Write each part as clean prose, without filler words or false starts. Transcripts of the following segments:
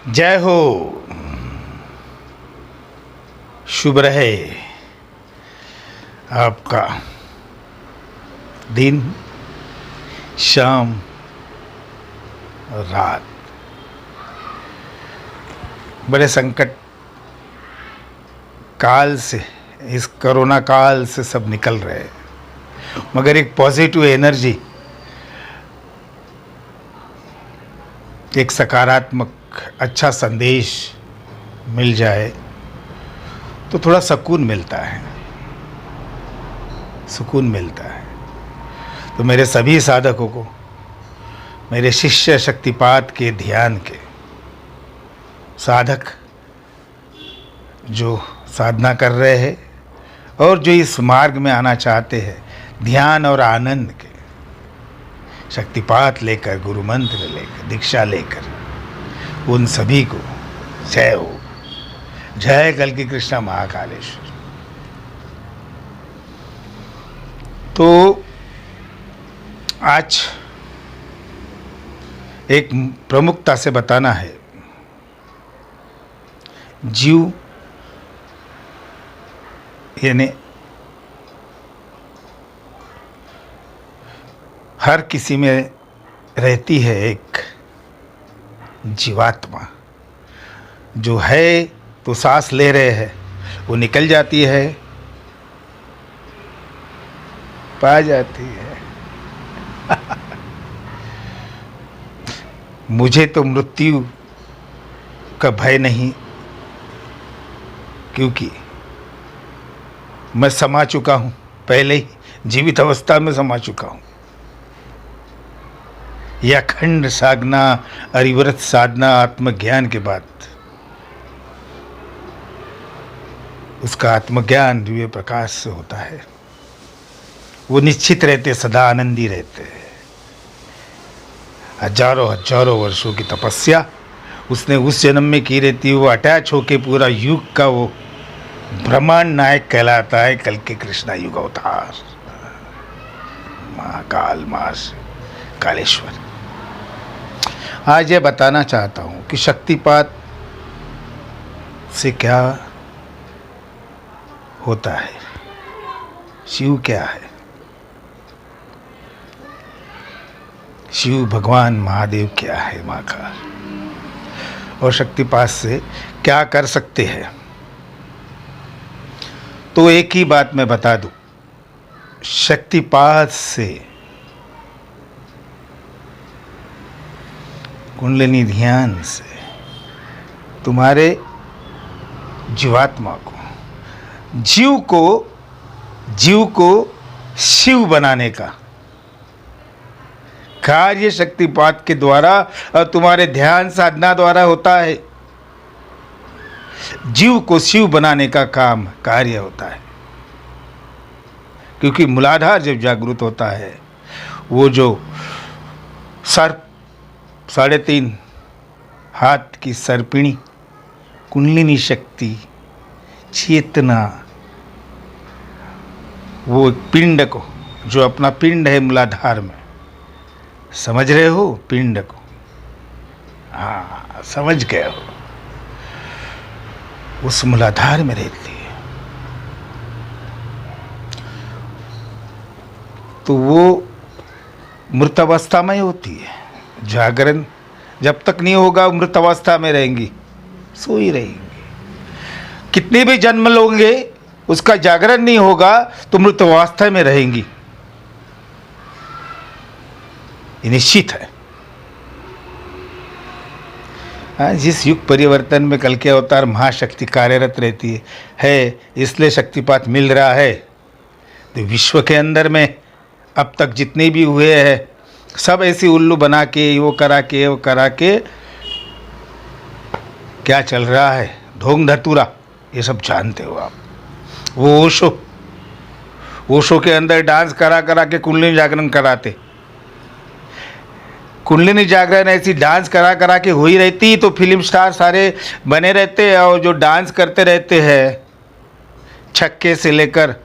जय हो। शुभ रहे आपका दिन, शाम और रात। बड़े संकट काल से, इस कोरोना काल से सब निकल रहे हैं, मगर एक पॉजिटिव एनर्जी, एक सकारात्मक अच्छा संदेश मिल जाए तो थोड़ा सुकून मिलता है, सुकून मिलता है। तो मेरे सभी साधकों को, मेरे शिष्य शक्तिपात के ध्यान के साधक जो साधना कर रहे हैं और जो इस मार्ग में आना चाहते हैं, ध्यान और आनंद के, शक्तिपात लेकर, गुरु मंत्र लेकर, दीक्षा लेकर, उन सभी को जय हो। जय कल्कि कृष्णा महाकालेश्वर। तो आज एक प्रमुखता से बताना है, जीव यानी हर किसी में रहती है एक जीवात्मा, जो है तो सांस ले रहे हैं, वो निकल जाती है, पा जाती है। मुझे तो मृत्यु का भय नहीं, क्योंकि मैं समा चुका हूँ, पहले ही जीवित अवस्था में समा चुका हूँ। यह अखंड साधना, अरिव्रत साधना, आत्मज्ञान के बाद उसका आत्मज्ञान दिव्य प्रकाश से होता है। वो निश्चित रहते, सदा आनंदी रहते हैं। हजारों हजारों वर्षों की तपस्या उसने उस जन्म में की रहती है। वो अटैच होके पूरा युग का वो ब्रह्मांड नायक कहलाता है। कल के कृष्णा युग अवतार महाकाल कालेश्वर। आज ये बताना चाहता हूँ कि शक्तिपात से क्या होता है, शिव क्या है, शिव भगवान महादेव क्या है महाकाल, और शक्तिपात से क्या कर सकते हैं। तो एक ही बात मैं बता दूं, शक्तिपात से, कुंडलिनी ध्यान से तुम्हारे जीवात्मा को, जीव को शिव बनाने का कार्य शक्तिपात के द्वारा और तुम्हारे ध्यान साधना द्वारा होता है। जीव को शिव बनाने का काम, कार्य होता है। क्योंकि मूलाधार जब जागृत होता है, वो जो सर्प 3.5 हाथ की सर्पिणी कुंडलिनी शक्ति, चेतना, वो पिंड को, जो अपना पिंड है मूलाधार में, समझ रहे हो पिंड को? हाँ, समझ गए हो। उस मूलाधार में रहती है। तो वो मृत अवस्था में होती है। जागरण जब तक नहीं होगा, मृत अवस्था में रहेंगी, सोई रहेंगी। कितने भी जन्म लोगे, उसका जागरण नहीं होगा तो मृत अवस्था में रहेंगी, ये निश्चित है। जिस युग परिवर्तन में कल के अवतार महाशक्ति कार्यरत रहती है, इसलिए शक्तिपात मिल रहा है। तो विश्व के अंदर में अब तक जितने भी हुए हैं, सब ऐसी उल्लू बना के, वो करा के क्या चल रहा है, ढोंग धतूरा, ये सब जानते हो आप। वो ओशो के अंदर डांस करा के कुंडलिनी जागरण कराते। कुंडलिनी जागरण ऐसी डांस करा के हुई रहती तो फिल्म स्टार सारे बने रहते, और जो डांस करते रहते हैं छक्के से लेकर,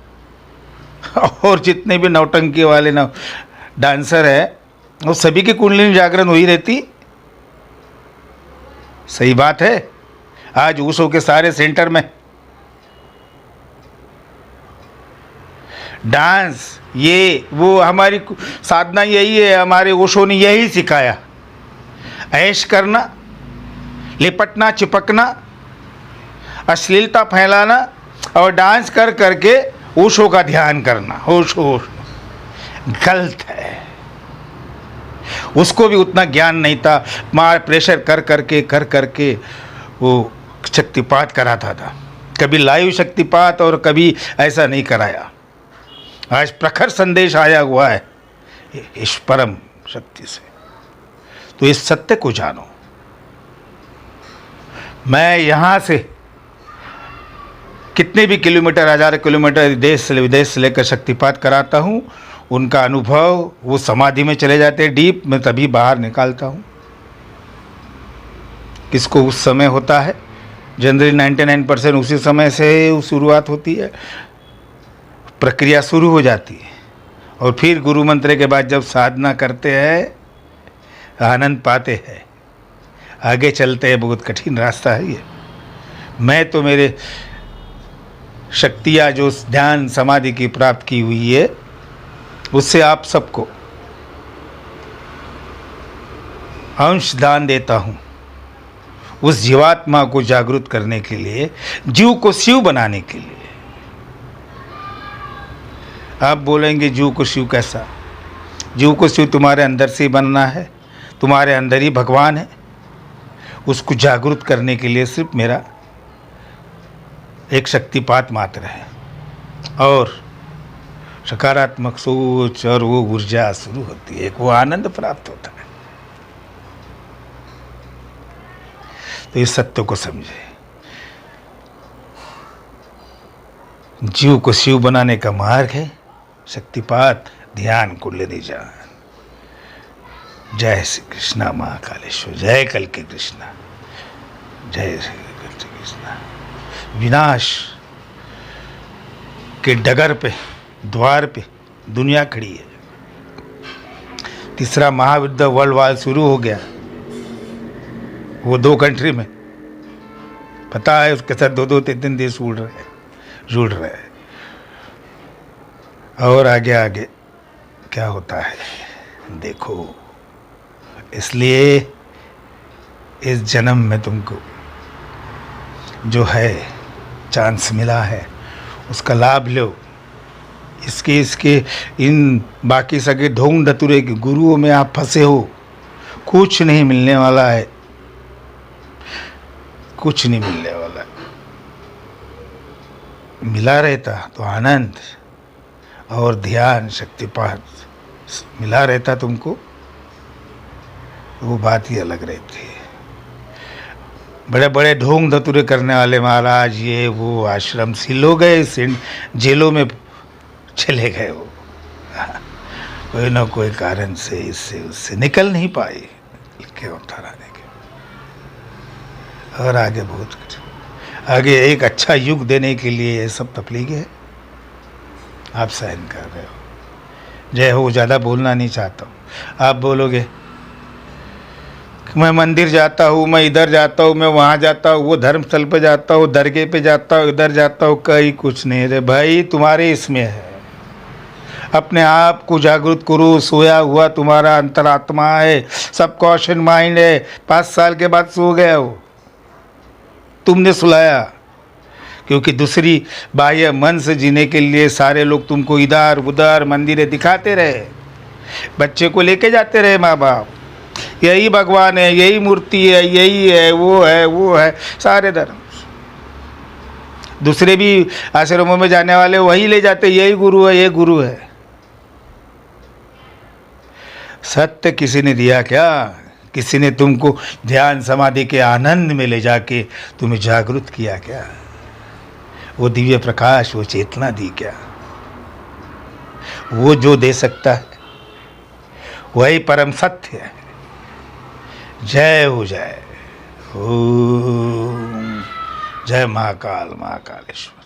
और जितने भी नौटंकी वाले डांसर है, वो सभी की कुंडलिनी जागरण हुई रहती। सही बात है। आज ओशो के सारे सेंटर में डांस, ये वो, हमारी साधना यही है, हमारे ओशो ने यही सिखाया। ऐश करना, लिपटना, चिपकना, अश्लीलता फैलाना और डांस कर करके ओशो का ध्यान करना। ओशो गलत है। उसको भी उतना ज्ञान नहीं था, मार प्रेशर कर करके वो शक्तिपात कराता था। कभी लाइव शक्तिपात और कभी ऐसा नहीं कराया। आज प्रखर संदेश आया हुआ है इस परम शक्ति से। तो इस सत्य को जानो। मैं यहाँ से कितने भी किलोमीटर, 1000 किलोमीटर देश से विदेश से लेकर शक्तिपात कराता हूँ, उनका अनुभव, वो समाधि में चले जाते हैं डीप, मैं तभी बाहर निकालता हूँ। किसको उस समय होता है, जनरली 99% उसी समय से शुरुआत होती है, प्रक्रिया शुरू हो जाती है। और फिर गुरु मंत्र के बाद जब साधना करते हैं, आनंद पाते हैं, आगे चलते हैं। बहुत कठिन रास्ता है ये। मैं तो मेरे शक्तियाँ जो ध्यान समाधि की प्राप्त की हुई है, उससे आप सबको अंश दान देता हूँ, उस जीवात्मा को जागृत करने के लिए, जीव को शिव बनाने के लिए। आप बोलेंगे जीव को शिव कैसा? जीव को शिव तुम्हारे अंदर से ही बनना है, तुम्हारे अंदर ही भगवान है। उसको जागृत करने के लिए सिर्फ मेरा एक शक्तिपात मात्र है और सकारात्मक सोच और वो ऊर्जा शुरू होती है, वो आनंद प्राप्त होता है। तो इस सत्य को समझे। जीव को शिव बनाने का मार्ग है शक्तिपात, ध्यान कुंडलिनी जान। जय श्री कृष्णा महाकालेश्वर, जय कल के कृष्णा, जय श्री कृष्णा। विनाश के डगर पे, द्वार पे दुनिया खड़ी है। तीसरा महायुद्ध वर्ल्ड वार शुरू हो गया, वो 2 कंट्री में, पता है, उसके साथ 2-2, 3-3 देश जुड़ रहे हैं। और आगे आगे क्या होता है देखो। इसलिए इस जन्म में तुमको जो है चांस मिला है, उसका लाभ लो। इसके इन बाकी सगे ढोंग धतुरे के गुरुओं में आप फंसे हो, कुछ नहीं मिलने वाला है, कुछ नहीं मिलने वाला। मिला रहता तो आनंद और ध्यान, शक्तिपात मिला रहता तुमको, वो बात ही अलग रहती है। बड़े बड़े ढोंग धतुरे करने वाले महाराज, ये वो आश्रम सील हो गए, जेलों में चले गए। वो कोई ना कोई कारण से इससे उससे निकल नहीं पाए के अवतार आने के। और आगे बहुत कुछ, आगे एक अच्छा युग देने के लिए ये सब तकलीफें है, आप सहन कर रहे हो। जय हो। ज़्यादा बोलना नहीं चाहता हूँ। आप बोलोगे मैं मंदिर जाता हूँ, मैं इधर जाता हूँ, मैं वहाँ जाता हूँ, वो धर्मस्थल पे जाता हूँ, दरगाह पे जाता हूँ, इधर जाता हूँ, कहीं कुछ नहीं रे भाई, तुम्हारे इसमें है। अपने आप को जागृत करो। सोया हुआ तुम्हारा अंतरात्मा है, सबकॉन्शियस माइंड है। 5 साल के बाद सो गया हो, तुमने सुलाया, क्योंकि दूसरी बाह्य मन से जीने के लिए सारे लोग तुमको इधर उधर मंदिरें दिखाते रहे, बच्चे को लेके जाते रहे माँ बाप, यही भगवान है, यही मूर्ति है, यही है, वो है, सारे धर्म। दूसरे भी आश्रमों में जाने वाले वही ले जाते, यही गुरु है, ये गुरु है। सत्य किसी ने दिया क्या? किसी ने तुमको ध्यान समाधि के आनंद में ले जाके तुम्हें जागृत किया क्या? वो दिव्य प्रकाश, वो चेतना दी क्या? वो जो दे सकता है वही परम सत्य है। जय हो, जय हो, जय महाकाल महाकालेश्वर।